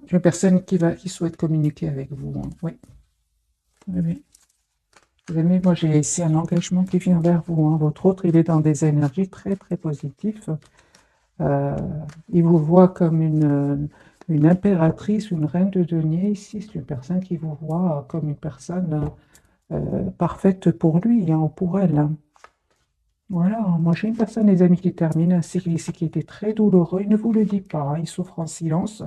J'ai une personne qui souhaite communiquer avec vous, hein. Oui, oui, oui. Vous aimez, moi j'ai ici un engagement qui vient vers vous, hein. Votre autre, il est dans des énergies très très positives. Euh, il vous voit comme une impératrice, une reine de denier ici. C'est une personne qui vous voit comme une personne parfaite pour lui, hein, ou pour elle, hein. Voilà, moi j'ai une personne, les amis, qui termine un cycle ici qui était très douloureux. Il ne vous le dit pas, hein, il souffre en silence.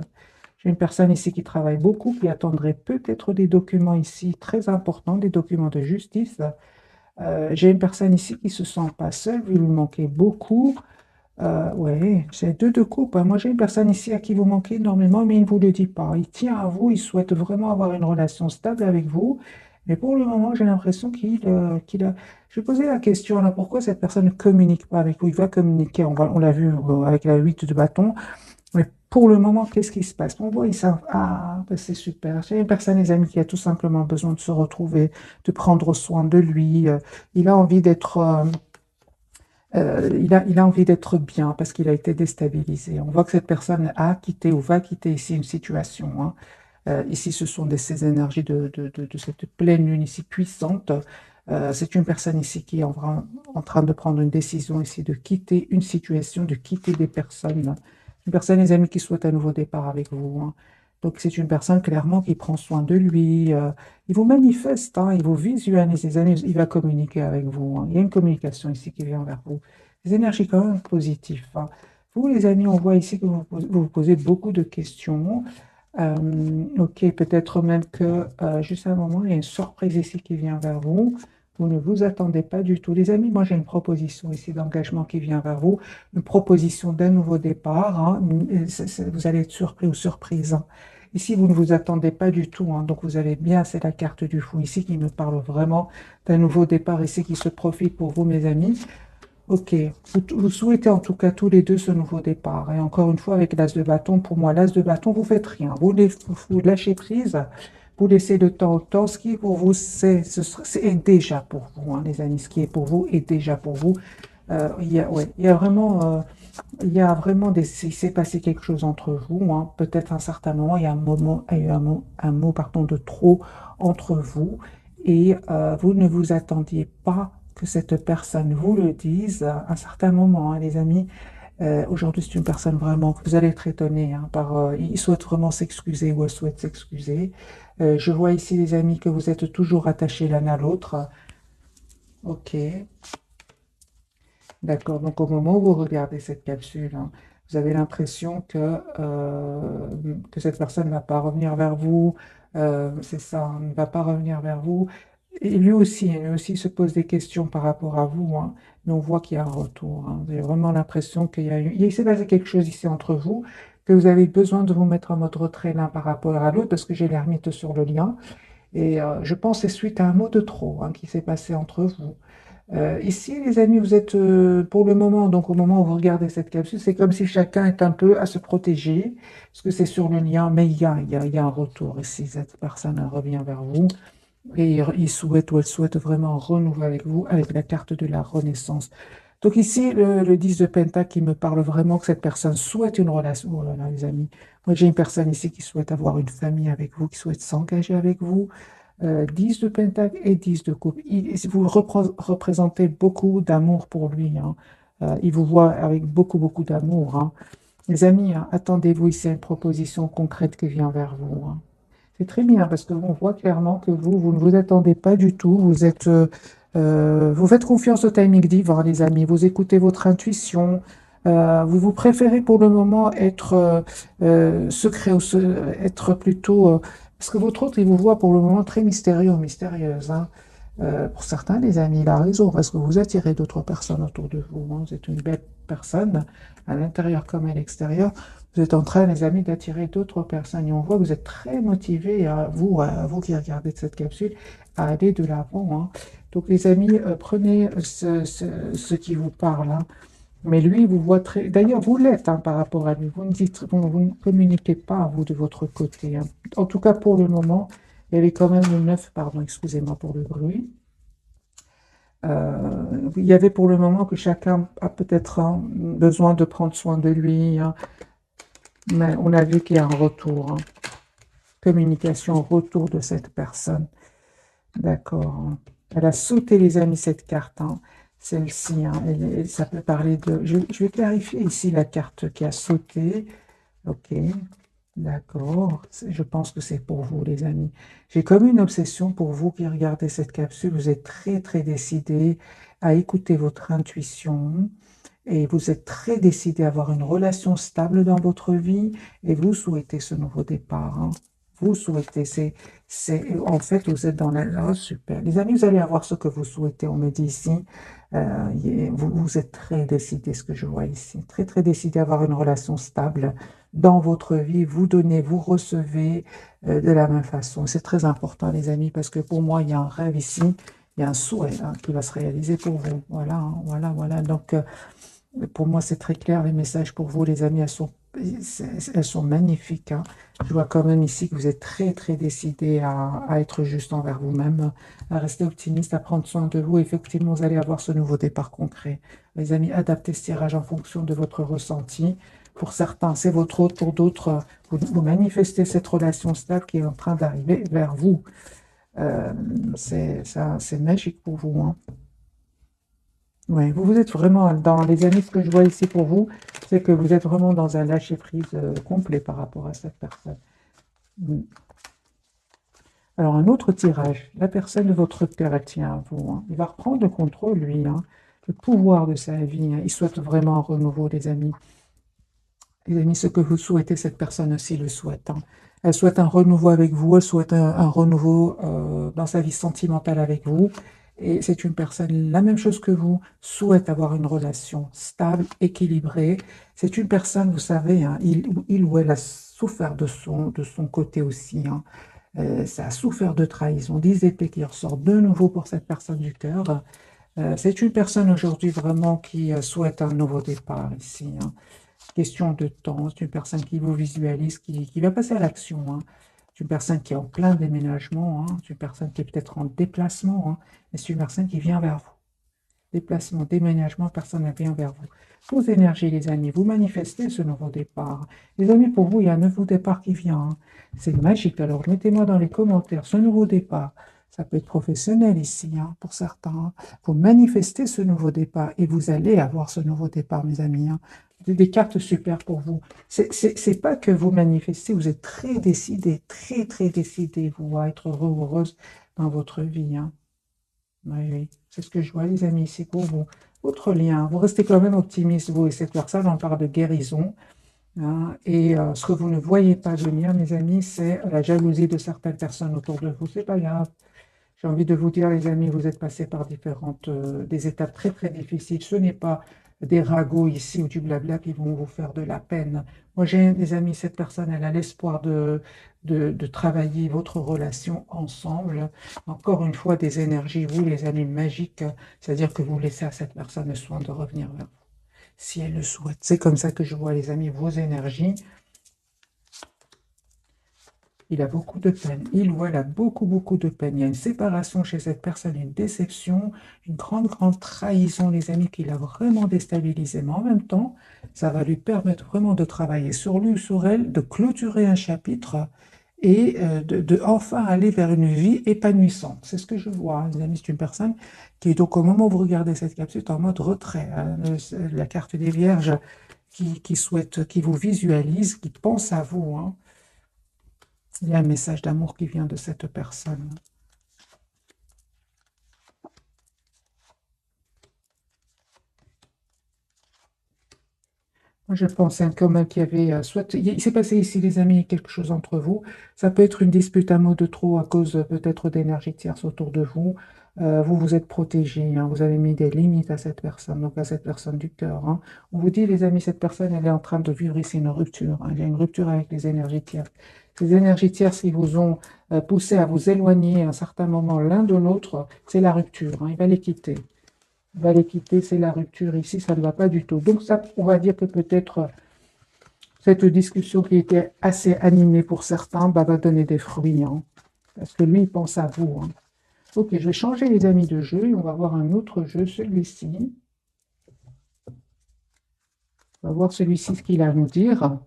J'ai une personne ici qui travaille beaucoup, qui attendrait peut-être des documents ici très importants, des documents de justice. J'ai une personne ici qui se sent pas seule, vous lui manquez beaucoup. Oui, c'est deux de coupe, hein. Moi, j'ai une personne ici à qui vous manquez énormément, mais il ne vous le dit pas. Il tient à vous, il souhaite vraiment avoir une relation stable avec vous. Mais pour le moment, j'ai l'impression qu'il a... Je vais poser la question, là, pourquoi cette personne ne communique pas avec vous? Il va communiquer, on l'a vu avec la 8 de bâton. Mais pour le moment, qu'est-ce qui se passe? On voit, ils savent, ah, ben c'est super. J'ai une personne, les amis, qui a tout simplement besoin de se retrouver, de prendre soin de lui. Il a envie d'être... il a envie d'être bien parce qu'il a été déstabilisé. On voit que cette personne a quitté ou va quitter ici une situation, hein. Ici, ce sont ces énergies de cette pleine lune ici puissante. C'est une personne ici qui est en train de prendre une décision ici, de quitter une situation, de quitter des personnes. Une personne, les amis, qui souhaite un nouveau départ avec vous, hein. Donc, c'est une personne clairement qui prend soin de lui. Il vous manifeste, hein, il vous visualise, les amis, il va communiquer avec vous, hein. Il y a une communication ici qui vient vers vous. Des énergies quand même positives, hein. Vous, les amis, on voit ici que vous posez beaucoup de questions. Ok, peut-être même que juste à un moment, il y a une surprise ici qui vient vers vous. Vous ne vous attendez pas du tout. Les amis, moi j'ai une proposition ici d'engagement qui vient vers vous, une proposition d'un nouveau départ, hein. Vous allez être surpris ou surprise, hein. Ici, vous ne vous attendez pas du tout, hein. Donc vous avez bien, c'est la carte du fou ici qui me parle vraiment d'un nouveau départ ici qui se profile pour vous, mes amis. Ok, vous souhaitez en tout cas tous les deux ce nouveau départ. Et encore une fois, avec l'as de bâton, pour moi, l'as de bâton, vous faites rien. Vous lâchez prise, vous laissez le temps au temps. Ce qui est pour vous, c'est déjà pour vous, hein, les amis. Ce qui est pour vous est déjà pour vous. Ouais, il y a vraiment il s'est passé quelque chose entre vous, hein. Peut-être à un certain moment, il y a un moment, il y a eu un mot, pardon, de trop entre vous, et vous ne vous attendiez pas que cette personne vous le dise à un certain moment, hein, les amis. Aujourd'hui, c'est une personne vraiment que vous allez être étonné, hein, il souhaite vraiment s'excuser ou elle souhaite s'excuser. Je vois ici, les amis, que vous êtes toujours attachés l'un à l'autre. Ok. D'accord, donc au moment où vous regardez cette capsule, hein, vous avez l'impression que cette personne ne va pas revenir vers vous, c'est ça, hein, ne va pas revenir vers vous. Et lui aussi se pose des questions par rapport à vous, hein, mais on voit qu'il y a un retour, hein. Vous avez vraiment l'impression il s'est passé quelque chose ici entre vous, que vous avez besoin de vous mettre en mode retrait l'un par rapport à l'autre, parce que j'ai l'ermite sur le lien, et je pense que c'est suite à un mot de trop, hein, qui s'est passé entre vous. Ici, les amis, vous êtes pour le moment, donc au moment où vous regardez cette capsule, c'est comme si chacun est un peu à se protéger, parce que c'est sur le lien, mais il y a un retour ici. Cette personne revient vers vous et il souhaite ou elle souhaite vraiment renouveler avec vous avec la carte de la renaissance. Donc ici, le 10 de Pentacle qui me parle vraiment que cette personne souhaite une relation. Oh là là, les amis, moi j'ai une personne ici qui souhaite avoir une famille avec vous, qui souhaite s'engager avec vous. 10 de Pentacle et 10 de coupe. Vous représentez beaucoup d'amour pour lui, hein. Il vous voit avec beaucoup, beaucoup d'amour, hein. Les amis, hein, attendez-vous ici à une proposition concrète qui vient vers vous, hein. C'est très bien parce que on voit clairement que vous ne vous attendez pas du tout. Vous faites confiance au timing divin, les amis. Vous écoutez votre intuition. Vous préférez pour le moment être secret ou être plutôt parce que votre autre, il vous voit pour le moment très mystérieux ou mystérieuse, hein. Pour certains, les amis, il a raison parce que vous attirez d'autres personnes autour de vous, hein. Vous êtes une belle personne à l'intérieur comme à l'extérieur. Vous êtes en train, les amis, d'attirer d'autres personnes. Et on voit que vous êtes très motivés, à vous qui regardez cette capsule, à aller de l'avant, hein. Donc, les amis, prenez ce qui vous parle, hein. Mais lui, vous voit très... D'ailleurs, vous l'êtes, hein, par rapport à lui. Vous ne communiquez pas, vous, de votre côté, hein. En tout cas, pour le moment, il y avait quand même le 9, pardon, excusez-moi pour le bruit. Il y avait pour le moment que chacun a peut-être, hein, besoin de prendre soin de lui, hein. Mais on a vu qu'il y a un retour, hein. Communication, retour de cette personne. D'accord, hein. Elle a sauté, les amis, cette carte, hein. Celle-ci, hein. Ça peut parler de... Je vais clarifier ici la carte qui a sauté. Ok, d'accord. Je pense que c'est pour vous, les amis. J'ai comme une obsession pour vous qui regardez cette capsule. Vous êtes très, très décidés à écouter votre intuition. Et vous êtes très décidé à avoir une relation stable dans votre vie et vous souhaitez ce nouveau départ, hein. Vous souhaitez, en fait, vous êtes dans la... Oh, super. Les amis, vous allez avoir ce que vous souhaitez, on me dit ici. Vous êtes très décidé, ce que je vois ici. Très, très décidé à avoir une relation stable dans votre vie. Vous donnez, vous recevez de la même façon. C'est très important, les amis, parce que pour moi, il y a un rêve ici. Il y a un souhait, hein, qui va se réaliser pour vous. Voilà, hein, voilà, voilà. Donc, pour moi, c'est très clair, les messages pour vous, les amis, elles sont magnifiques, hein. Je vois quand même ici que vous êtes très, très décidés à être juste envers vous-même, à rester optimiste, à prendre soin de vous. Effectivement, vous allez avoir ce nouveau départ concret. Les amis, adaptez ce tirage en fonction de votre ressenti. Pour certains, c'est votre autre. Pour d'autres, vous manifestez cette relation stable qui est en train d'arriver vers vous. C'est magique pour vous, hein. Oui, vous êtes vraiment dans les amis, ce que je vois ici pour vous, c'est que vous êtes vraiment dans un lâcher-prise complet par rapport à cette personne. Mm. Alors, un autre tirage, la personne de votre cœur, elle tient à vous, hein. Il va reprendre le contrôle, lui, hein, le pouvoir de sa vie, hein. Il souhaite vraiment un renouveau, les amis. Les amis, ce que vous souhaitez, cette personne aussi le souhaite, hein. Elle souhaite un renouveau avec vous, elle souhaite un renouveau dans sa vie sentimentale avec vous. Et c'est une personne, la même chose que vous, souhaite avoir une relation stable, équilibrée. C'est une personne, vous savez, hein, il ou elle a souffert de son côté aussi, hein. Ça a souffert de trahison, 10 épées qui ressortent de nouveau pour cette personne du cœur. C'est une personne aujourd'hui vraiment qui souhaite un nouveau départ ici, hein. Question de temps, c'est une personne qui vous visualise, qui va passer à l'action, hein. C'est une personne qui est en plein déménagement, hein. C'est une personne qui est peut-être en déplacement, hein. Mais c'est une personne qui vient vers vous. Déplacement, déménagement, personne ne vient vers vous. Vos énergies, les amis, vous manifestez ce nouveau départ. Les amis, pour vous, il y a un nouveau départ qui vient, hein. C'est magique. Alors, mettez-moi dans les commentaires ce nouveau départ. Ça peut être professionnel ici, hein, pour certains, hein. Vous manifestez ce nouveau départ et vous allez avoir ce nouveau départ, mes amis, hein. Des cartes super pour vous. C'est pas que vous manifestez, vous êtes très décidé, très, très décidé, vous, à être heureux ou heureuse dans votre vie, hein. Oui, oui, c'est ce que je vois, les amis, c'est pour vous. Autre lien, vous restez quand même optimiste, vous et cette personne, on parle de guérison, hein. Et ce que vous ne voyez pas venir, mes amis, c'est la jalousie de certaines personnes autour de vous. C'est pas grave. J'ai envie de vous dire, les amis, vous êtes passés par des étapes très, très difficiles. Ce n'est pas des ragots ici ou du blabla qui vont vous faire de la peine. Moi, j'ai des amis, cette personne, elle a l'espoir de travailler votre relation ensemble. Encore une fois, des énergies, vous, les amis magiques, c'est-à-dire que vous laissez à cette personne le soin de revenir vers vous, si elle le souhaite. C'est comme ça que je vois, les amis, vos énergies. Il a beaucoup de peine. Il ou elle a beaucoup, beaucoup de peine. Il y a une séparation chez cette personne, une déception, une grande, grande trahison, les amis, qui l'a vraiment déstabilisé. Mais en même temps, ça va lui permettre vraiment de travailler sur lui ou sur elle, de clôturer un chapitre et de enfin aller vers une vie épanouissante. C'est ce que je vois, hein, les amis. C'est une personne qui, donc, au moment où vous regardez cette capsule, est en mode retrait, hein. La carte des Vierges qui souhaite, qui vous visualise, qui pense à vous, hein. Il y a un message d'amour qui vient de cette personne. Moi, je pense hein, quand même qu'il y avait, soit il s'est passé ici, les amis, quelque chose entre vous. Ça peut être une dispute, un mot de trop à cause peut-être d'énergie tierce autour de vous. Vous vous êtes protégé, hein, vous avez mis des limites à cette personne, donc à cette personne du cœur, hein. On vous dit, les amis, cette personne, elle est en train de vivre ici une rupture, hein. Il y a une rupture avec les énergies tierces. Ces énergies tierces qui vous ont poussé à vous éloigner à un certain moment l'un de l'autre, c'est la rupture, hein. Il va les quitter. Va les quitter, c'est la rupture ici, ça ne va pas du tout. Donc ça, on va dire que peut-être cette discussion qui était assez animée pour certains bah, va donner des fruits, hein, parce que lui, il pense à vous, hein. Ok, je vais changer les amis de jeu et on va voir un autre jeu, celui-ci. On va voir celui-ci ce qu'il a à nous dire.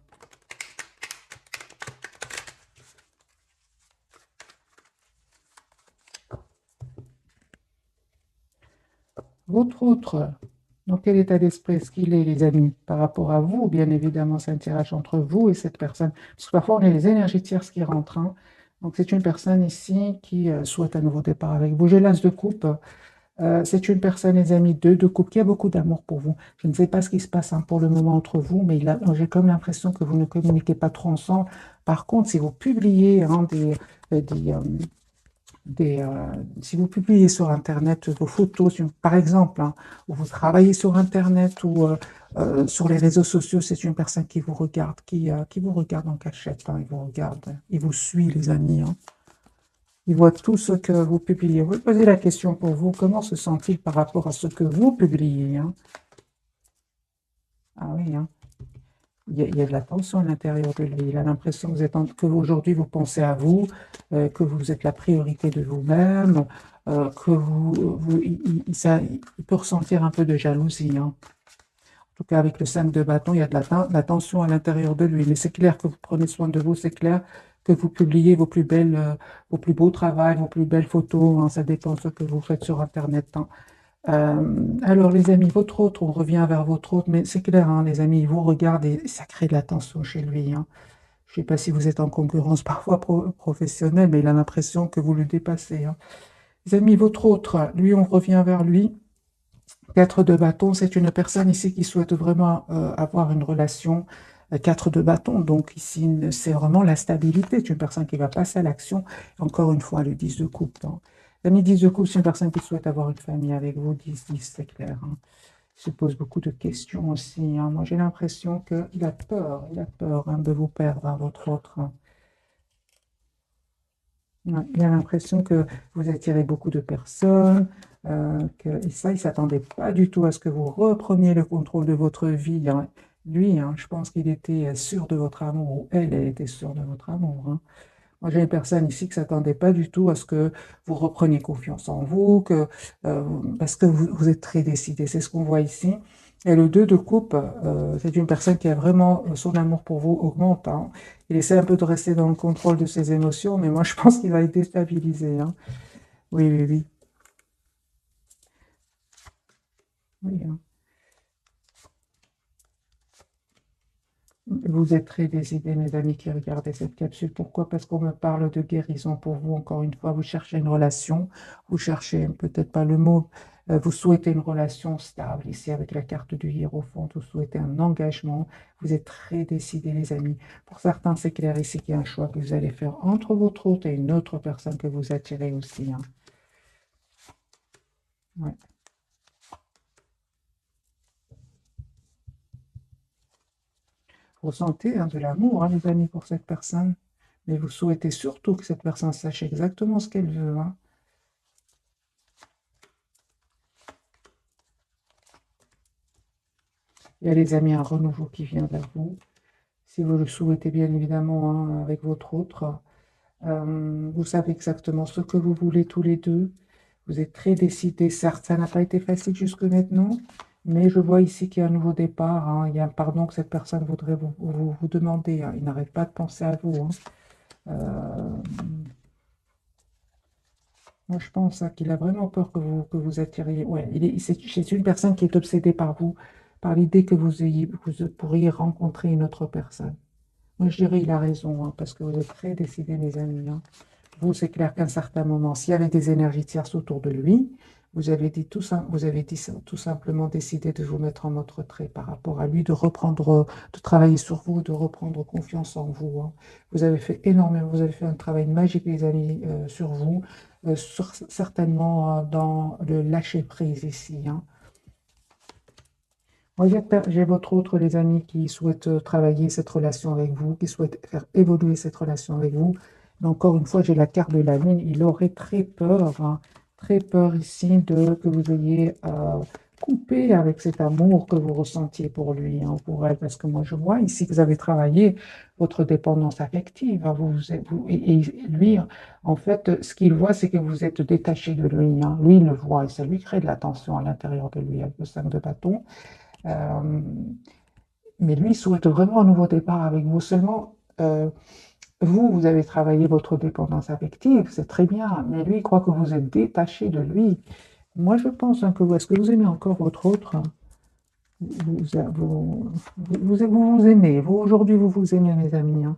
Votre autre, dans quel état d'esprit est-ce qu'il est, les amis, par rapport à vous? Bien évidemment, c'est un tirage entre vous et cette personne. Parce que parfois, on a les énergies tierces qui rentrent, hein. Donc, c'est une personne ici qui souhaite un nouveau départ avec vous. J'ai l'as de coupe. C'est une personne, les amis, de coupe, qui a beaucoup d'amour pour vous. Je ne sais pas ce qui se passe hein, pour le moment entre vous, mais j'ai comme l'impression que vous ne communiquez pas trop ensemble. Par contre, si vous publiez hein, des, des, euh, si vous publiez sur Internet vos photos, par exemple, hein, ou vous travaillez sur Internet ou sur les réseaux sociaux, c'est une personne qui vous regarde, qui vous regarde en cachette, hein, il vous regarde, il vous suit, les amis, hein. Il voit tout ce que vous publiez. Vous posez la question pour vous, comment se sent-il par rapport à ce que vous publiez, hein? Ah oui, hein. Il y a de la tension à l'intérieur de lui. Il a l'impression que que aujourd'hui vous pensez à vous, que vous êtes la priorité de vous-même, que il peut ressentir un peu de jalousie, hein. En tout cas, avec le 5 de bâton, il y a de la tension à l'intérieur de lui. Mais c'est clair que vous prenez soin de vous, c'est clair que vous publiez vos plus beaux travaux, vos plus belles photos, hein. Ça dépend de ce que vous faites sur Internet, hein. Alors, les amis, votre autre, on revient vers votre autre, mais c'est clair, hein, les amis, il vous regarde et ça crée de la tension chez lui, hein. Je ne sais pas si vous êtes en concurrence parfois professionnelle, mais il a l'impression que vous le dépassez, hein. Les amis, votre autre, lui, on revient vers lui. 4 de bâton, c'est une personne ici qui souhaite vraiment avoir une relation. 4 de bâton, donc ici, c'est vraiment la stabilité. C'est une personne qui va passer à l'action. Encore une fois, le 10 de coupe, hein. L'ami 10 de coupe, c'est une personne qui souhaite avoir une famille avec vous. 10-10, c'est clair, hein. Il se pose beaucoup de questions aussi, hein. Moi, j'ai l'impression qu'il a peur hein, de vous perdre, hein, votre autre, hein. Ouais, il a l'impression que vous attirez beaucoup de personnes, et ça, il ne s'attendait pas du tout à ce que vous repreniez le contrôle de votre vie, hein. Lui, hein, je pense qu'il était sûr de votre amour, ou elle était sûre de votre amour, hein. Moi, j'ai une personne ici qui ne s'attendait pas du tout à ce que vous repreniez confiance en vous, euh, parce que vous êtes très décidé. C'est ce qu'on voit ici. Et le 2 de coupe, c'est une personne qui a vraiment son amour pour vous augmente, hein. Il essaie un peu de rester dans le contrôle de ses émotions, mais moi, je pense qu'il va être déstabilisé, hein. Oui, oui, oui. Oui, hein. Vous êtes très décidés, mes amis qui regardez cette capsule. Pourquoi? Parce qu'on me parle de guérison pour vous. Encore une fois, vous cherchez une relation, vous cherchez peut-être pas le mot, vous souhaitez une relation stable. Ici, avec la carte du Hiérophant, vous souhaitez un engagement. Vous êtes très décidés, les amis. Pour certains, c'est clair ici qu'il y a un choix que vous allez faire entre votre hôte et une autre personne que vous attirez aussi, hein. Ouais. Vous ressentez hein, de l'amour, hein, les amis, pour cette personne. Mais vous souhaitez surtout que cette personne sache exactement ce qu'elle veut, hein. Il y a les amis, un renouveau qui vient vers vous. Si vous le souhaitez, bien évidemment, hein, avec votre autre, vous savez exactement ce que vous voulez tous les deux. Vous êtes très décidés. Certes, ça n'a pas été facile jusque maintenant, mais je vois ici qu'il y a un nouveau départ, hein. Il y a un pardon que cette personne voudrait vous demander, hein. Il n'arrête pas de penser à vous, hein. Euh, Moi, je pense hein, qu'il a vraiment peur que vous attiriez. Ouais, c'est une personne qui est obsédée par vous, par l'idée que vous pourriez rencontrer une autre personne. Moi, je dirais il a raison, hein, parce que vous êtes très décidés, mes amis, hein. Vous, c'est clair qu'à un certain moment, s'il y avait des énergies tierces autour de lui, vous avez dit tout simplement décidé de vous mettre en mode retrait par rapport à lui, de reprendre, de travailler sur vous, de reprendre confiance en vous, hein. Vous avez fait énormément, vous avez fait un travail magique, les amis, sur vous, certainement dans le lâcher prise ici, hein. Moi, j'ai votre autre, les amis, qui souhaitent travailler cette relation avec vous, qui souhaitent faire évoluer cette relation avec vous. Mais encore une fois, j'ai la carte de la lune. Il aurait très peur, hein, très peur ici que vous ayez coupé avec cet amour que vous ressentiez pour lui, hein, pour elle. Parce que moi, je vois ici que vous avez travaillé votre dépendance affective, hein. Et lui, en fait, ce qu'il voit, c'est que vous êtes détaché de lui, hein. Lui, il le voit et ça lui crée de la tension à l'intérieur de lui avec le 5 de bâton. Euh, mais lui, il souhaite vraiment un nouveau départ avec vous. Seulement, vous avez travaillé votre dépendance affective, c'est très bien, mais lui, il croit que vous êtes détaché de lui. Moi, je pense hein, que est-ce que vous aimez encore votre autre? Vous, vous aimez. Vous, aujourd'hui, vous vous aimez, mes amis. Hein.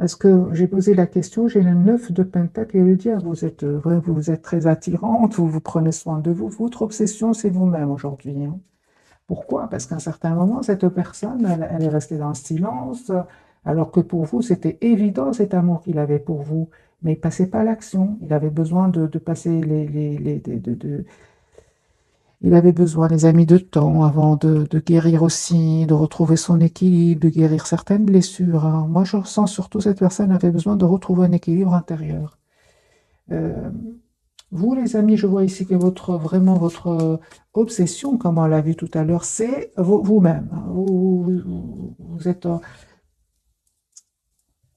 Est-ce que j'ai posé la question, j'ai le 9 de Pentacle et le diable. Vous êtes vrai, vous êtes très attirante, vous vous prenez soin de vous. Votre obsession, c'est vous-même aujourd'hui. Hein. Pourquoi? Parce qu'à un certain moment, cette personne, elle est restée dans le silence, alors que pour vous, c'était évident cet amour qu'il avait pour vous. Mais il ne passait pas à l'action. Il avait besoin de passer il avait besoin, les amis, de temps avant de guérir aussi, de retrouver son équilibre, de guérir certaines blessures. Hein. Moi, je ressens surtout cette personne avait besoin de retrouver un équilibre intérieur. Euh, vous, les amis, je vois ici que vraiment votre obsession, comme on l'a vu tout à l'heure, c'est vous-même. Hein. Vous êtes,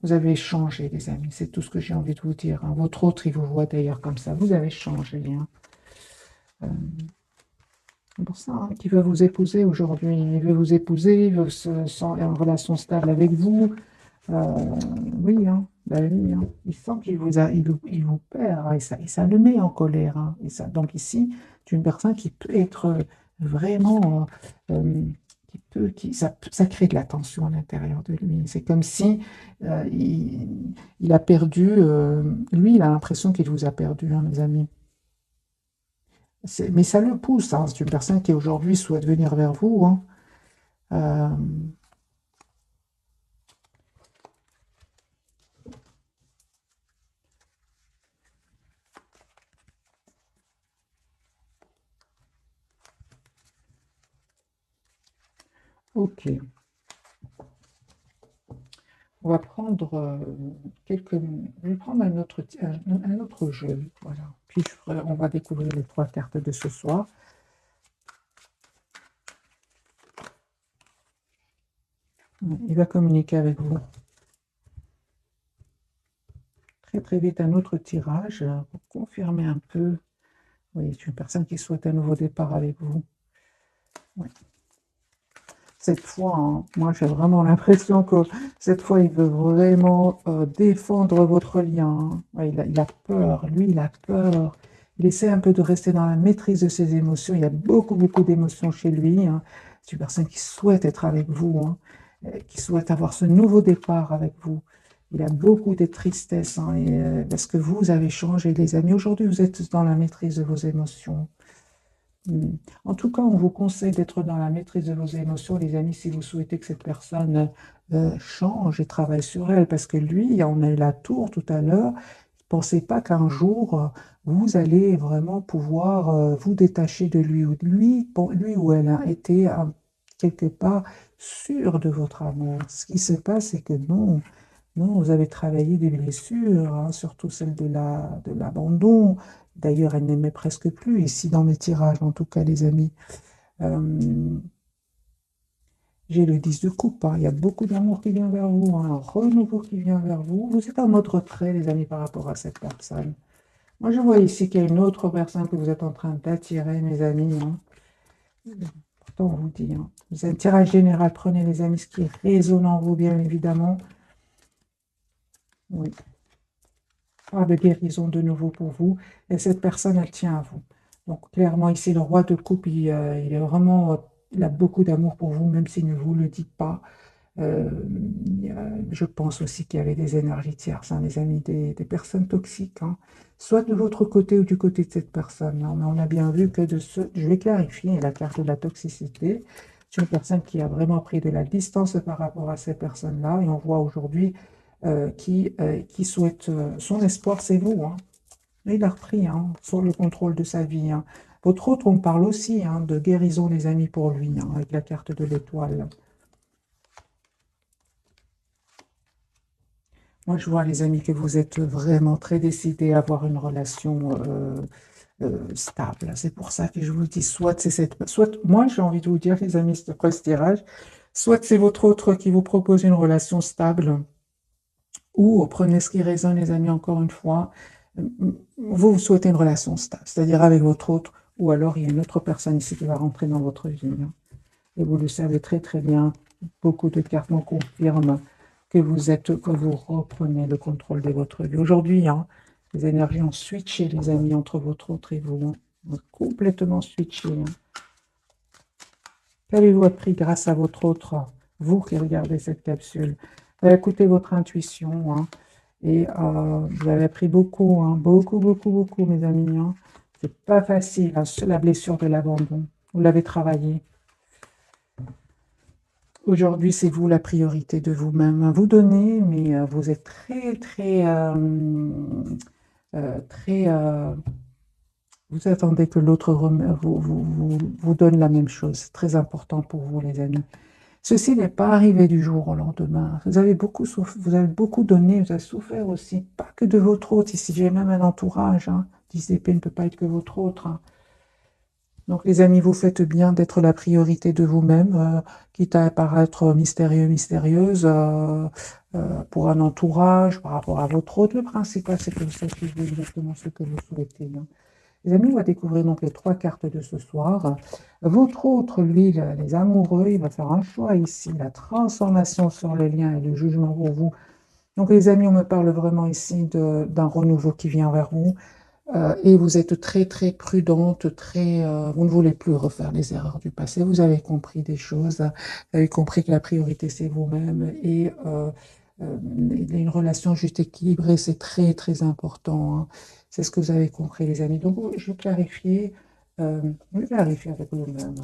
vous avez changé, les amis. C'est tout ce que j'ai envie de vous dire. Hein. Votre autre, il vous voit d'ailleurs comme ça. Vous avez changé. Hein. Euh, C'est pour ça hein, qu'il veut vous épouser aujourd'hui. Il veut vous épouser, il veut se sentir en relation stable avec vous. Euh, oui, hein, bah oui, hein. Il sent il vous perd hein, et ça le met en colère. Hein, et ça, donc ici, c'est une personne qui peut être vraiment, ça crée de la tension à l'intérieur de lui. C'est comme si il a perdu, lui, il a l'impression qu'il vous a perdu, hein, mes amis. Mais ça le pousse. Hein. C'est une personne qui aujourd'hui souhaite venir vers vous. Hein. Euh, ok. On va prendre je vais prendre un autre jeu. Voilà. Puis on va découvrir les trois cartes de ce soir. Il va communiquer avec vous très très vite un autre tirage pour confirmer un peu. Oui, c'est une personne qui souhaite un nouveau départ avec vous. Oui. Cette fois, hein, moi j'ai vraiment l'impression que cette fois il veut vraiment défendre votre lien. Hein. Ouais, il a peur, lui il a peur. Il essaie un peu de rester dans la maîtrise de ses émotions. Il y a beaucoup d'émotions chez lui. Hein. C'est une personne qui souhaite être avec vous, hein, qui souhaite avoir ce nouveau départ avec vous. Il a beaucoup de tristesse hein, parce que vous avez changé, les amis. Aujourd'hui, vous êtes dans la maîtrise de vos émotions. Mm. En tout cas, on vous conseille d'être dans la maîtrise de vos émotions, les amis, si vous souhaitez que cette personne change et travaille sur elle, parce que lui, on a eu la tour tout à l'heure, ne pensez pas qu'un jour, vous allez vraiment pouvoir vous détacher de lui, ou de lui, lui ou elle a été quelque part sûr de votre amour. Ce qui se passe, c'est que non, non, vous avez travaillé des blessures, hein, surtout celle de l'abandon. D'ailleurs, elle n'aimait presque plus, ici dans mes tirages, en tout cas, les amis. Euh, j'ai le 10 de coupe, hein. Il y a beaucoup d'amour qui vient vers vous, hein, un renouveau qui vient vers vous. Vous êtes en mode retrait, les amis, par rapport à cette personne. Moi, je vois ici qu'il y a une autre personne que vous êtes en train d'attirer, mes amis. Hein. Pourtant, on vous dit, hein. C'est un tirage général. Prenez, les amis, ce qui résonne en vous, bien évidemment. Oui. De guérison de nouveau pour vous. Et cette personne, elle tient à vous. Donc, clairement, ici, le roi de coupe, il est vraiment, il a beaucoup d'amour pour vous, même s'il ne vous le dit pas. Euh, je pense aussi qu'il y avait des énergies tierces, hein, les amis, des personnes toxiques, hein, soit de votre côté ou du côté de cette personne. Hein. Mais on a bien vu que je vais clarifier la carte de la toxicité. C'est une personne qui a vraiment pris de la distance par rapport à ces personnes-là. Et on voit aujourd'hui qui souhaite, son espoir, c'est vous. Hein. Il a repris hein, sur le contrôle de sa vie. Hein. Votre autre, on parle aussi hein, de guérison, les amis, pour lui, hein, avec la carte de l'étoile. Moi, je vois, les amis, que vous êtes vraiment très décidés à avoir une relation stable. C'est pour ça que je vous dis, soit, moi, j'ai envie de vous dire, les amis, c'est après ce tirage, soit c'est votre autre qui vous propose une relation stable, ou prenez ce qui résonne, les amis, encore une fois, vous souhaitez une relation stable, c'est-à-dire avec votre autre, ou alors il y a une autre personne ici qui va rentrer dans votre vie. Hein. Et vous le savez très très bien, beaucoup de cartes me confirment que vous reprenez le contrôle de votre vie. Aujourd'hui, hein, les énergies ont switché, les amis, entre votre autre et vous. Hein. Complètement switché, hein. Qu'avez-vous appris grâce à votre autre, vous qui regardez cette capsule? Écoutez votre intuition, hein, et vous avez appris beaucoup, hein, beaucoup, beaucoup, beaucoup, mes amis, hein. C'est pas facile, hein, la blessure de l'abandon. Vous l'avez travaillé. Aujourd'hui, c'est vous la priorité de vous-même. Vous donnez, mais vous êtes très, très, très. Vous attendez que l'autre vous donne la même chose. C'est très important pour vous, les amis. Ceci n'est pas arrivé du jour au lendemain. Vous avez beaucoup vous avez beaucoup donné, vous avez souffert aussi, pas que de votre autre. Ici, j'ai même un entourage, hein. 10 épées ne peut pas être que votre autre, hein. Donc, les amis, vous faites bien d'être la priorité de vous-même, quitte à paraître mystérieux, mystérieuse, pour un entourage, par rapport à votre autre. Le principal, c'est que vous sachiez exactement ce que vous souhaitez, hein. Les amis, on va découvrir donc les 3 cartes de ce soir. Votre autre, lui, les amoureux, il va faire un choix ici, la transformation sur le lien et le jugement pour vous. Donc les amis, on me parle vraiment ici d'un renouveau qui vient vers vous. Et vous êtes très très prudente, vous ne voulez plus refaire les erreurs du passé. Vous avez compris des choses, vous avez compris que la priorité c'est vous-même et une relation juste équilibrée, c'est très très important, hein. C'est ce que vous avez compris, les amis. Donc je vais clarifier avec vous-même.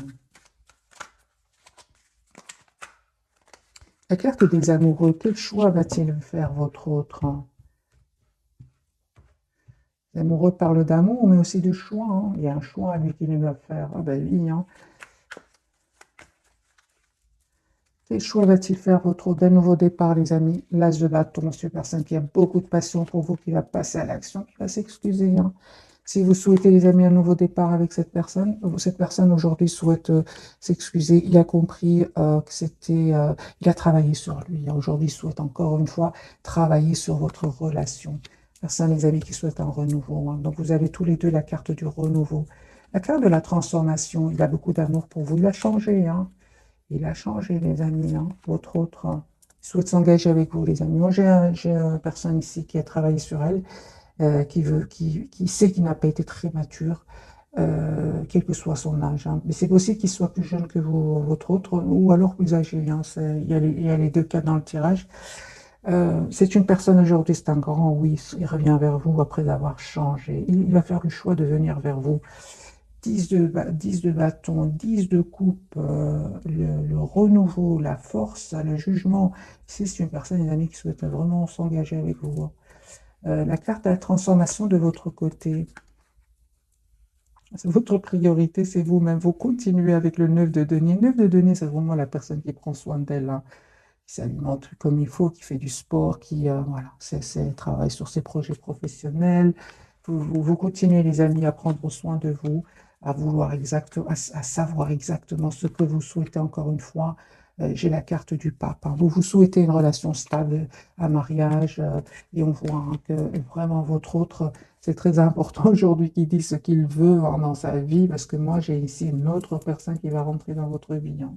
La carte des amoureux, quel choix va-t-il faire votre autre, hein? L'amoureux parle d'amour, mais aussi de choix, hein. Il y a un choix à lui qu'il doit faire. Ah ben oui, hein. Quel choix va-t-il faire votre d'un nouveau départ, les amis? L'as de bâton, c'est une personne qui a beaucoup de passion pour vous, qui va passer à l'action, qui va s'excuser, hein. Si vous souhaitez, les amis, un nouveau départ avec cette personne aujourd'hui souhaite s'excuser. Il a compris que il a travaillé sur lui, hein. Aujourd'hui, il souhaite encore une fois travailler sur votre relation. Personne, les amis, qui souhaite un renouveau, hein. Donc, vous avez tous les deux la carte du renouveau. La carte de la transformation, il a beaucoup d'amour pour vous. Il a changé, hein. Il a changé, les amis, hein. Votre autre, il souhaite s'engager avec vous, les amis. Moi, j'ai une personne ici qui a travaillé sur elle, qui sait qu'il n'a pas été très mature, quel que soit son âge, hein. Mais c'est possible qu'il soit plus jeune que vous, votre autre, ou alors plus âgé, hein. Il y a les deux cas dans le tirage. C'est une personne aujourd'hui, c'est un grand oui, il revient vers vous après avoir changé. Il va faire le choix de venir vers vous. 10 de bâton, 10 de coupe, le renouveau, la force, le jugement. Ici, c'est une personne, les amis, qui souhaite vraiment s'engager avec vous, hein. La carte à la transformation de votre côté. Votre priorité, c'est vous-même. Vous continuez avec le 9 de denier. 9 de denier, c'est vraiment la personne qui prend soin d'elle, hein, qui s'alimente comme il faut, qui fait du sport, voilà, travaille sur ses projets professionnels. Vous continuez, les amis, à prendre soin de vous, à vouloir à savoir exactement ce que vous souhaitez encore une fois. J'ai la carte du pape, hein. Vous souhaitez une relation stable, un mariage, et on voit, hein, que vraiment votre autre, c'est très important aujourd'hui qu'il dise ce qu'il veut, hein, dans sa vie, parce que moi, j'ai ici une autre personne qui va rentrer dans votre vie, hein.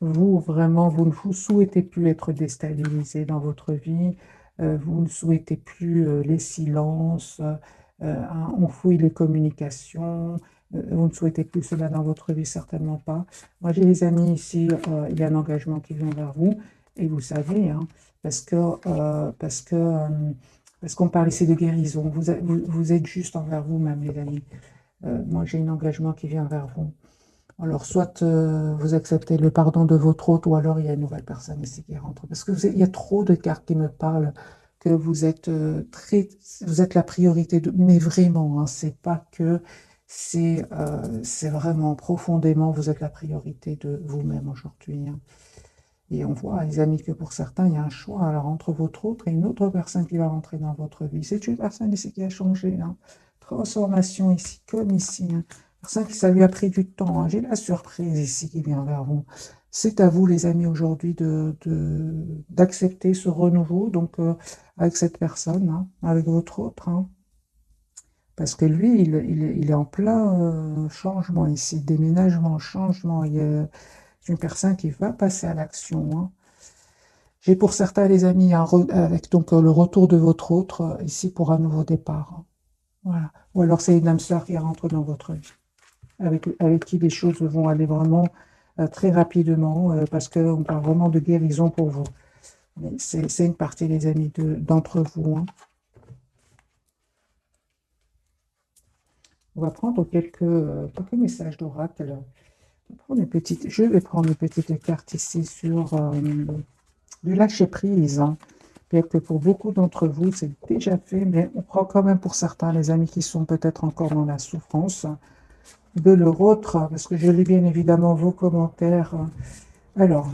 Vous, vraiment, vous ne vous souhaitez plus être déstabilisé dans votre vie, vous ne souhaitez plus les silences, on fouille les communications, vous ne souhaitez plus cela dans votre vie, certainement pas. Moi, j'ai des amis ici, il y a un engagement qui vient vers vous, et vous savez, hein, parce que, parce qu'on parle ici de guérison, vous êtes juste envers vous-même, les amis. Moi, j'ai un engagement qui vient vers vous. Alors, soit vous acceptez le pardon de votre hôte, ou alors il y a une nouvelle personne ici qui rentre. Parce que il y a trop de cartes qui me parlent que vous êtes vous êtes la priorité mais vraiment, hein, c'est pas que, c'est vraiment profondément, vous êtes la priorité de vous-même aujourd'hui, hein. Et on voit, les amis, que pour certains, il y a un choix alors entre votre autre et une autre personne qui va rentrer dans votre vie. C'est une personne ici qui a changé, hein. Transformation ici, comme ici, hein. Personne qui ça lui a pris du temps, hein. J'ai la surprise ici qui vient vers vous. C'est à vous, les amis, aujourd'hui d'accepter ce renouveau, donc avec cette personne, hein, avec votre autre, hein. Parce que lui, il est en plein changement ici, déménagement, changement. C'est une personne qui va passer à l'action, hein. J'ai pour certains, les amis, avec donc le retour de votre autre ici pour un nouveau départ, hein. Voilà. Ou alors c'est une âme sœur qui rentre dans votre vie, avec qui les choses vont aller vraiment très rapidement, parce qu'on parle vraiment de guérison pour vous. Mais c'est une partie, les amis, d'entre vous, hein. On va prendre quelques messages d'oracle. Je vais prendre une petite carte ici sur du lâcher prise, hein. Peut-être que pour beaucoup d'entre vous, c'est déjà fait, mais on prend quand même pour certains, les amis qui sont peut-être encore dans la souffrance, de leur autre, parce que je lis bien évidemment vos commentaires. Alors,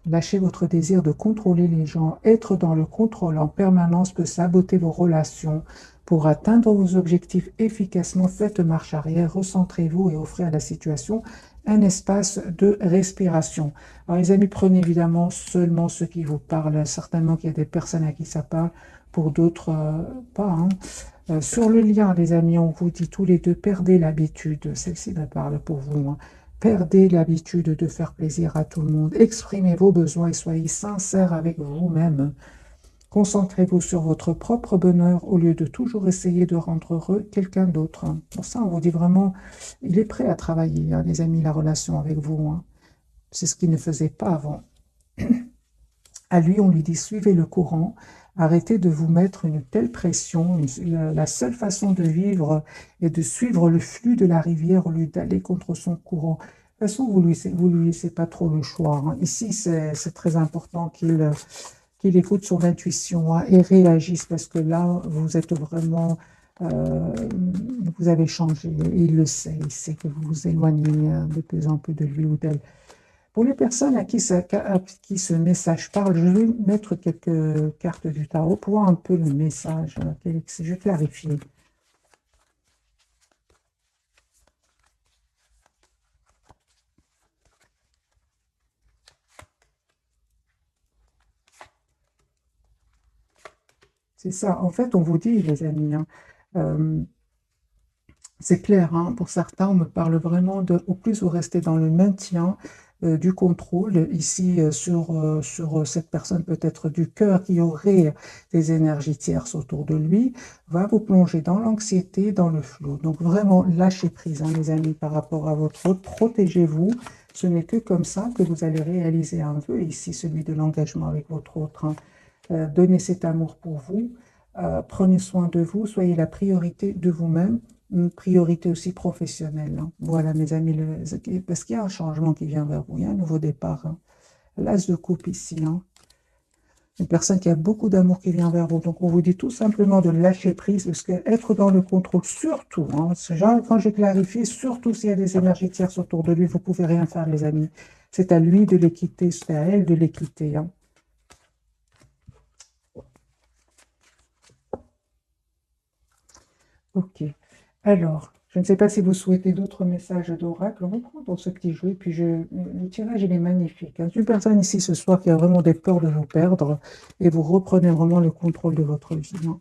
lâchez votre désir de contrôler les gens. Être dans le contrôle en permanence peut saboter vos relations. Pour atteindre vos objectifs efficacement, faites marche arrière, recentrez-vous et offrez à la situation un espace de respiration. Alors les amis, prenez évidemment seulement ceux qui vous parlent. Certainement qu'il y a des personnes à qui ça parle, pour d'autres pas, hein. Sur le lien, les amis, on vous dit tous les deux, perdez l'habitude. Celle-ci me parle pour vous, hein. Perdez l'habitude de faire plaisir à tout le monde. Exprimez vos besoins et soyez sincères avec vous-même. Concentrez-vous sur votre propre bonheur au lieu de toujours essayer de rendre heureux quelqu'un d'autre. Pour ça, on vous dit vraiment, il est prêt à travailler, hein, les amis, la relation avec vous, hein. C'est ce qu'il ne faisait pas avant. À lui, on lui dit, suivez le courant, arrêtez de vous mettre une telle pression. La seule façon de vivre est de suivre le flux de la rivière au lieu d'aller contre son courant. De toute façon, vous lui laissez pas trop le choix, hein. Ici, c'est très important qu'il écoute son intuition, hein, et réagisse, parce que là, vous êtes vraiment, euh, vous avez changé. Il le sait, il sait que vous vous éloignez de plus en plus de lui ou d'elle. Pour les personnes à qui ce message parle, je vais mettre quelques cartes du tarot pour voir un peu le message. Je clarifie. C'est ça. En fait, on vous dit, les amis, hein, euh, c'est clair, hein, pour certains, on me parle vraiment de, au plus vous restez dans le maintien du contrôle, ici sur cette personne peut-être du cœur qui aurait des énergies tierces autour de lui, va vous plonger dans l'anxiété, dans le flou. Donc vraiment, lâchez prise, hein, les amis, par rapport à votre autre, protégez-vous. Ce n'est que comme ça que vous allez réaliser un vœu, ici celui de l'engagement avec votre autre, hein. Donnez cet amour pour vous, prenez soin de vous, soyez la priorité de vous-même, une priorité aussi professionnelle, hein. Voilà, mes amis, parce qu'il y a un changement qui vient vers vous, il y a un nouveau départ, hein. L'as de coupe ici, hein. Une personne qui a beaucoup d'amour qui vient vers vous. Donc, on vous dit tout simplement de lâcher prise, parce que être dans le contrôle, surtout, hein, quand j'ai clarifié, surtout s'il y a des énergies tierces autour de lui, vous ne pouvez rien faire, les amis. C'est à lui de les quitter, c'est à elle de les quitter, hein. Ok. Alors, je ne sais pas si vous souhaitez d'autres messages d'oracle. On va prendre ce petit jeu. Et puis, le tirage, il est magnifique, hein. Une personne ici ce soir qui a vraiment des peurs de vous perdre et vous reprenez vraiment le contrôle de votre vie, hein.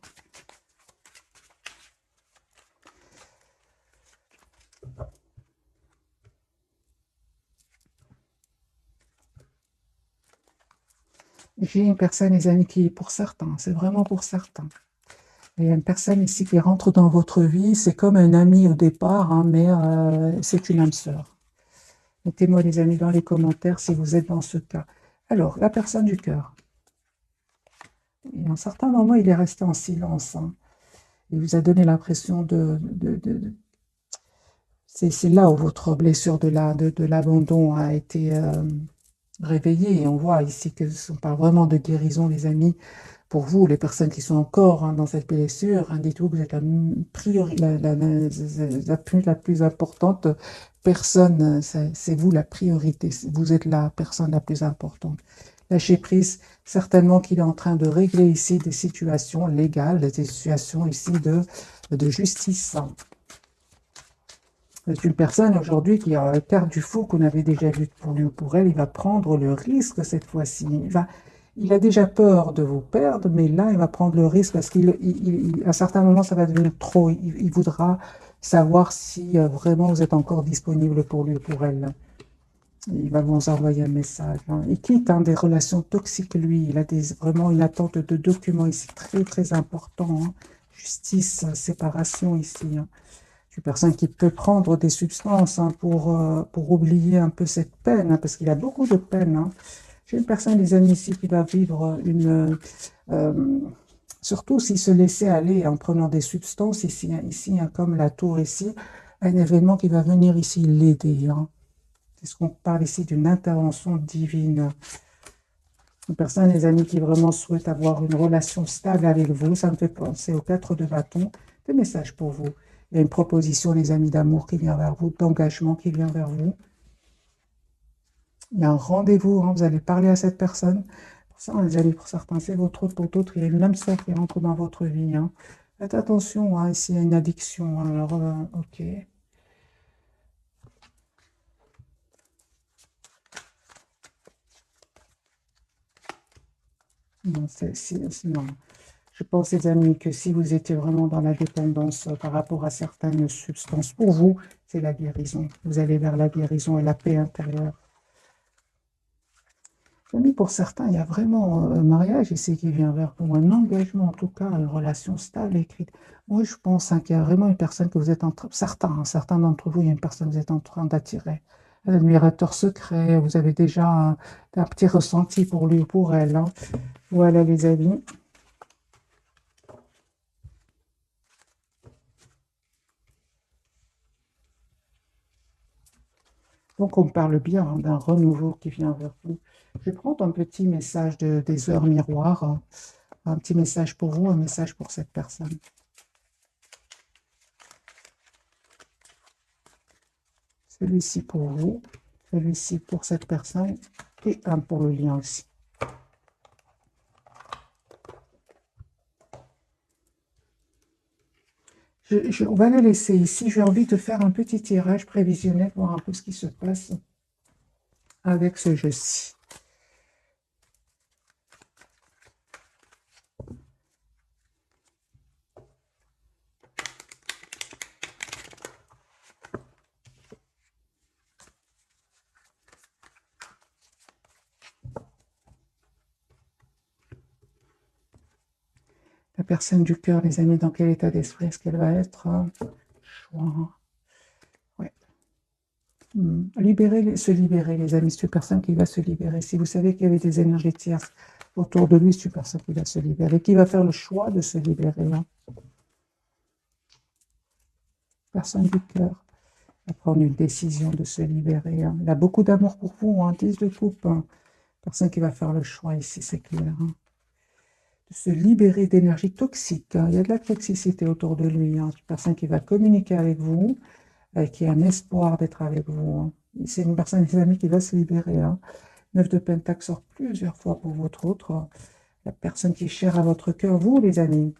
J'ai une personne, les amis, qui est pour certains, c'est vraiment pour certains. Il y a une personne ici qui rentre dans votre vie, c'est comme un ami au départ, hein, mais c'est une âme sœur. Mettez-moi, les amis, dans les commentaires si vous êtes dans ce cas. Alors, la personne du cœur. Et à un certain moment, il est resté en silence, hein. Il vous a donné l'impression c'est là où votre blessure de l'abandon a été réveillée. Et on voit ici que on parle vraiment de guérison, les amis. Pour vous, les personnes qui sont encore, hein, dans cette blessure, hein, dites-vous que vous êtes la plus importante personne. C'est vous la priorité. Vous êtes la personne la plus importante. Lâchez prise, certainement qu'il est en train de régler ici des situations légales, des situations ici de justice. C'est une personne aujourd'hui qui a la carte du fou qu'on avait déjà vue pour lui ou pour elle. Il va prendre le risque cette fois-ci. Il a déjà peur de vous perdre, mais là, il va prendre le risque parce qu'à un certain moment, ça va devenir trop. Il voudra savoir si vraiment vous êtes encore disponible pour lui ou pour elle. Il va vous envoyer un message, hein. Il quitte, hein, des relations toxiques, lui. Il a vraiment une attente de documents ici très, très important, hein. justice, séparation ici, hein. Je suis une personne qui peut prendre des substances hein, pour oublier un peu cette peine, hein, parce qu'il a beaucoup de peine, hein. J'ai une personne, des amis ici, qui va vivre euh, surtout s'il se laissait aller en prenant des substances ici, hein, ici hein, comme la tour ici, un événement qui va venir ici l'aider, hein. C'est ce qu'on parle ici d'une intervention divine. Une personne, les amis, qui vraiment souhaite avoir une relation stable avec vous, ça me fait penser aux 4 de bâton, des messages pour vous. Il y a une proposition, les amis, d'amour qui vient vers vous, d'engagement qui vient vers vous. Il y a un rendez-vous, hein, vous allez parler à cette personne. Pour ça, les amis, pour certains, c'est votre autre, pour d'autres, il y a une âme sœur qui rentre dans votre vie, hein. Faites attention, hein, ici, il y a une addiction. Alors, ok. Non, non. Je pense, les amis, que si vous étiez vraiment dans la dépendance par rapport à certaines substances, pour vous, c'est la guérison. Vous allez vers la guérison et la paix intérieure. Les amis, pour certains, il y a vraiment un mariage ici qui vient vers vous, un engagement, en tout cas, une relation stable, écrite. Moi, je pense hein, qu'il y a vraiment une personne que vous êtes en train, certains d'entre vous, il y a une personne que vous êtes en train d'attirer. Un admirateur secret, vous avez déjà un petit ressenti pour lui ou pour elle, hein. Voilà, les amis. Donc, on parle bien hein, d'un renouveau qui vient vers vous. Je vais prendre un petit message des heures miroirs, hein. Un petit message pour vous, un message pour cette personne. Celui-ci pour vous, celui-ci pour cette personne et un pour le lien aussi. On va le laisser ici. J'ai envie de faire un petit tirage prévisionnel, voir un peu ce qui se passe avec ce jeu-ci. La personne du cœur, les amis, dans quel état d'esprit est-ce qu'elle va être? Choix. Ouais. Se libérer, les amis. C'est une personne qui va se libérer. Si vous savez qu'il y avait des énergies tierces autour de lui, c'est une personne qui va se libérer, qui va faire le choix de se libérer, hein. Personne du cœur va prendre une décision de se libérer, hein. Il a beaucoup d'amour pour vous, hein. 10 de coupe, hein. Personne qui va faire le choix ici, c'est clair, hein. De se libérer d'énergie toxique, hein. Il y a de la toxicité autour de lui, hein. Une personne qui va communiquer avec vous, qui a un espoir d'être avec vous, hein. C'est une personne, des amis, qui va se libérer, hein. 9 de Pentacle sort plusieurs fois pour votre autre, hein. La personne qui est chère à votre cœur, vous, les amis.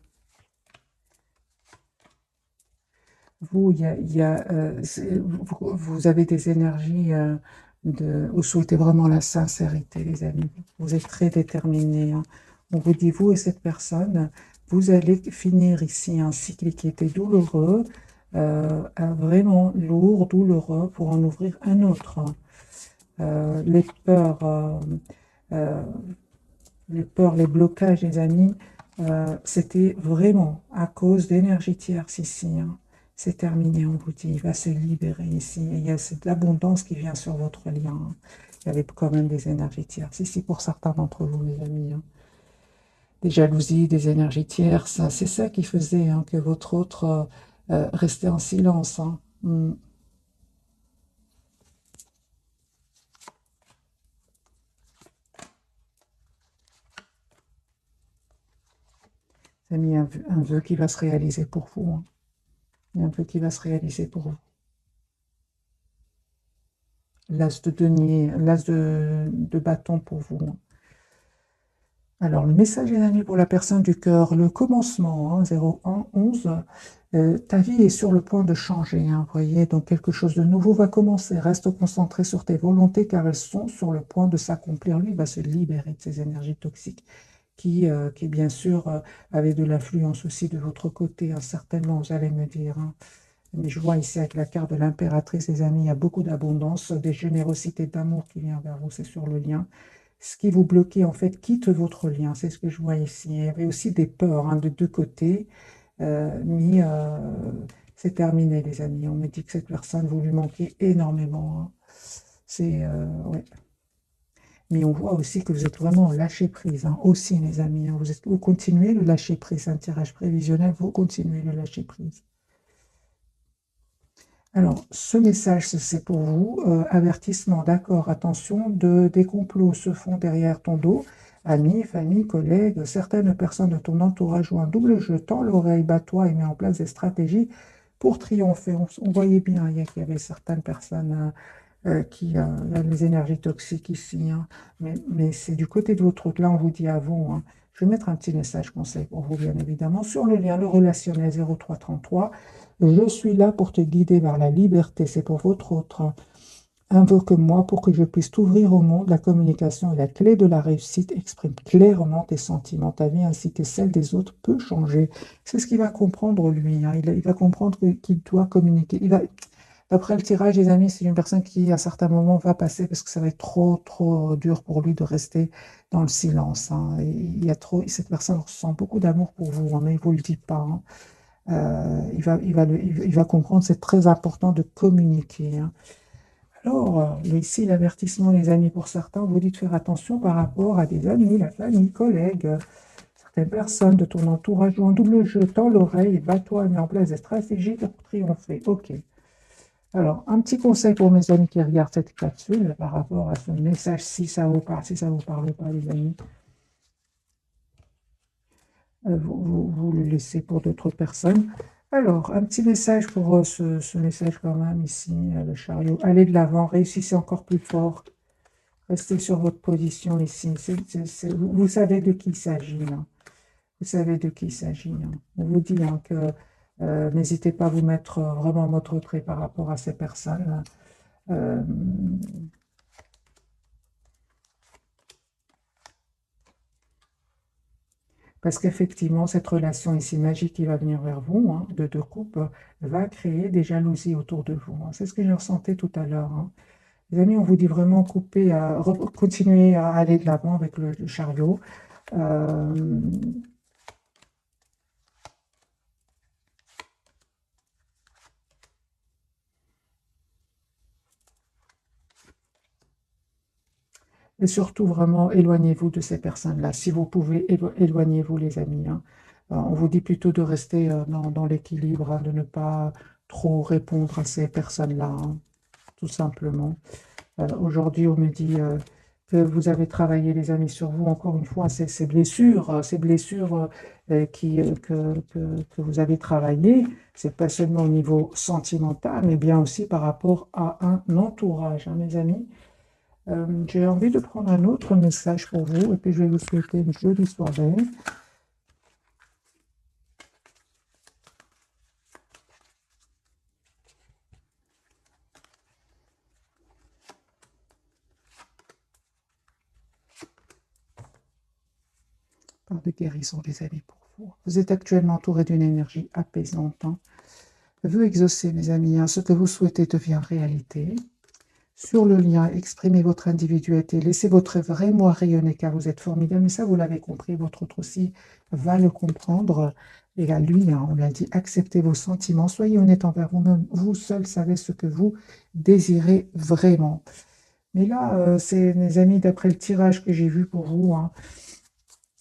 Vous, vous avez des énergies vous souhaitez vraiment la sincérité, les amis. Vous êtes très déterminés, hein. On vous dit, vous et cette personne, vous allez finir ici un cycle qui était douloureux, vraiment lourd, douloureux, pour en ouvrir un autre, hein. Les peurs, euh, les blocages, les amis, c'était vraiment à cause d'énergie tierce ici, hein. C'est terminé, on vous dit, il va se libérer ici. Et il y a cette abondance qui vient sur votre lien, hein. Il y avait quand même des énergies tierces ici pour certains d'entre vous, les amis, hein. Des jalousies, des énergies tierces, hein. C'est ça qui faisait hein, que votre autre restait en silence, hein. Ça a mis un vœu qui va se réaliser pour vous, hein. Il y a un vœu qui va se réaliser pour vous. L'as de denier, l'as de bâton pour vous, hein. Alors, le message, les amis, pour la personne du cœur, le commencement, hein, 01-11, ta vie est sur le point de changer, hein, vous voyez, donc quelque chose de nouveau va commencer. Reste concentré sur tes volontés car elles sont sur le point de s'accomplir. Lui, il va se libérer de ces énergies toxiques qui bien sûr, avaient de l'influence aussi de votre côté, hein, certainement, vous allez me dire, hein. Mais je vois ici avec la carte de l'impératrice, les amis, il y a beaucoup d'abondance, des générosités d'amour qui vient vers vous, c'est sur le lien. Ce qui vous bloquait, en fait, quitte votre lien, c'est ce que je vois ici. Il y avait aussi des peurs hein, de deux côtés. mais c'est terminé, les amis. On me dit que cette personne, vous lui manquez énormément, hein. Ouais. Mais on voit aussi que vous êtes vraiment en lâcher prise, hein, aussi, les amis, hein. Vous continuez le lâcher prise, un tirage prévisionnel, vous continuez le lâcher prise. Alors, ce message, c'est pour vous. Avertissement, d'accord, attention, des complots se font derrière ton dos. Amis, famille, collègues, certaines personnes de ton entourage jouent un double jeu. Tends l'oreille, bats-toi et mets en place des stratégies pour triompher. On voyait bien qu'il y avait certaines personnes qui a les énergies toxiques ici, hein. Mais c'est du côté de votre route. Là, on vous dit à vous, hein. Je vais mettre un petit message conseil pour vous, bien évidemment, sur le lien, le relationnel 0333. Je suis là pour te guider vers la liberté. C'est pour votre autre. Invoque-moi pour que je puisse t'ouvrir au monde. La communication est la clé de la réussite. Exprime clairement tes sentiments. Ta vie ainsi que celle des autres peut changer. C'est ce qu'il va comprendre, lui, hein. Il va comprendre qu'il doit communiquer. D'après le tirage, les amis, c'est une personne qui, à certains moments, va passer parce que ça va être trop, trop dur pour lui de rester dans le silence, hein. Et cette personne ressent beaucoup d'amour pour vous, hein, mais il ne vous le dit pas, hein. Il va comprendre, c'est très important de communiquer, hein. Alors, ici, l'avertissement, les amis, pour certains, on vous dit de faire attention par rapport à des amis, la famille, collègues, certaines personnes de ton entourage jouent un double jeu. Tends l'oreille, bats-toi, mets en place des stratégies pour triompher. Ok. Alors, un petit conseil pour mes amis qui regardent cette capsule par rapport à ce message, si ça vous parle, si ça vous parle pas, les amis, vous le laissez pour d'autres personnes. Alors, un petit message pour ce message quand même ici, le chariot. Allez de l'avant, réussissez encore plus fort, restez sur votre position ici. Vous savez de qui il s'agit, hein. Vous savez de qui il s'agit, hein. On vous dit, hein, que n'hésitez pas à vous mettre vraiment en mode retrait par rapport à ces personnes. Euh, Parce qu'effectivement, cette relation ici magique qui va venir vers vous, hein, de deux couples, va créer des jalousies autour de vous, hein. C'est ce que j'ai ressenti tout à l'heure, hein. Les amis, on vous dit vraiment couper, continuer à aller de l'avant avec le chariot. Euh, et surtout, vraiment, éloignez-vous de ces personnes-là. Si vous pouvez, éloignez-vous, les amis, hein. On vous dit plutôt de rester dans l'équilibre, hein, de ne pas trop répondre à ces personnes-là, hein, tout simplement. Aujourd'hui, on me dit que vous avez travaillé, les amis, sur vous, encore une fois, ces blessures que vous avez travaillées, c'est pas seulement au niveau sentimental, mais bien aussi par rapport à un entourage, hein, mes amis. J'ai envie de prendre un autre message pour vous, et puis je vais vous souhaiter une jolie soirée. Par de guérison, les amis, pour vous. Vous êtes actuellement entouré d'une énergie apaisante, hein. Veuillez exaucer, mes amis, hein, ce que vous souhaitez devient réalité. Sur le lien, exprimez votre individualité, laissez votre vrai moi rayonner car vous êtes formidable. Mais ça, vous l'avez compris, votre autre aussi va le comprendre. Et à lui, hein, on lui a dit, acceptez vos sentiments, soyez honnête envers vous-même. Vous seul savez ce que vous désirez vraiment. Mais là, c'est, mes amis, d'après le tirage que j'ai vu pour vous, hein,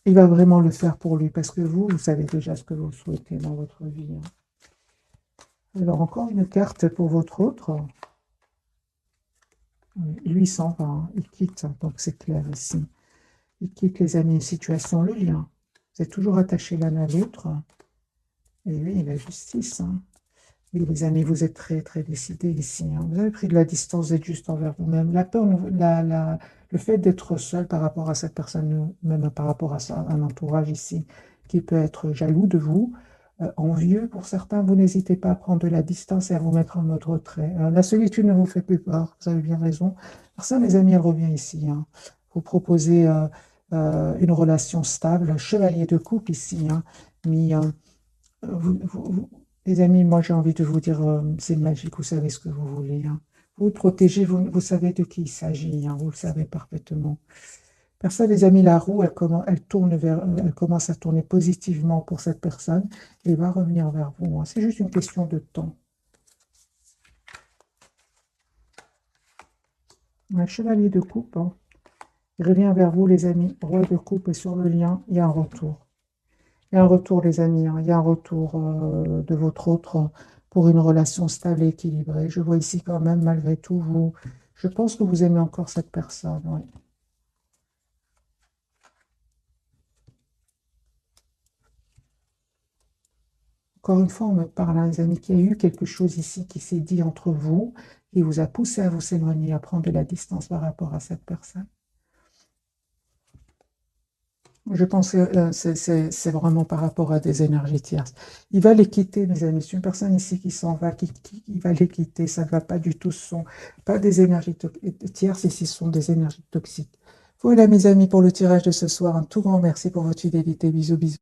il va vraiment le faire pour lui parce que vous savez déjà ce que vous souhaitez dans votre vie, hein. Alors, encore une carte pour votre autre. Lui s'en va, hein, il quitte, hein, donc c'est clair ici. Il quitte, les amis, une situation, le lien. Vous êtes toujours attachés l'un à l'autre. Et oui, la justice, hein. Oui, les amis, vous êtes très, très décidés ici, hein. Vous avez pris de la distance, vous êtes juste envers vous-même. La peur, le fait d'être seul par rapport à cette personne, même par rapport à un entourage ici, qui peut être jaloux de vous, envieux pour certains, vous n'hésitez pas à prendre de la distance et à vous mettre en mode retrait. La solitude ne vous fait plus peur, vous avez bien raison. Personne, les amis, elle revient ici, hein. Vous proposez une relation stable, chevalier de coupe ici, hein. Mais les amis, moi j'ai envie de vous dire, c'est magique, vous savez ce que vous voulez, hein. Vous protégez, vous savez de qui il s'agit, hein, vous le savez parfaitement. Personne, les amis, la roue, elle commence à tourner positivement pour cette personne et va revenir vers vous, hein. C'est juste une question de temps. Un chevalier de coupe, hein. Il revient vers vous, les amis. Roi de coupe est sur le lien, il y a un retour. Il y a un retour, les amis, hein. Il y a un retour de votre autre pour une relation stable et équilibrée. Je vois ici quand même, malgré tout, je pense que vous aimez encore cette personne. Oui. Encore une fois, on me parle, hein, les amis, qu'il y a eu quelque chose ici qui s'est dit entre vous, qui vous a poussé à vous éloigner, à prendre de la distance par rapport à cette personne. Je pense que c'est vraiment par rapport à des énergies tierces. Il va les quitter, mes amis. C'est une personne ici qui s'en va, qui va les quitter. Ça ne va pas du tout. Ce sont pas des énergies tierces, ici, ce sont des énergies toxiques. Voilà, mes amis, pour le tirage de ce soir. Un tout grand merci pour votre fidélité. Bisous, bisous.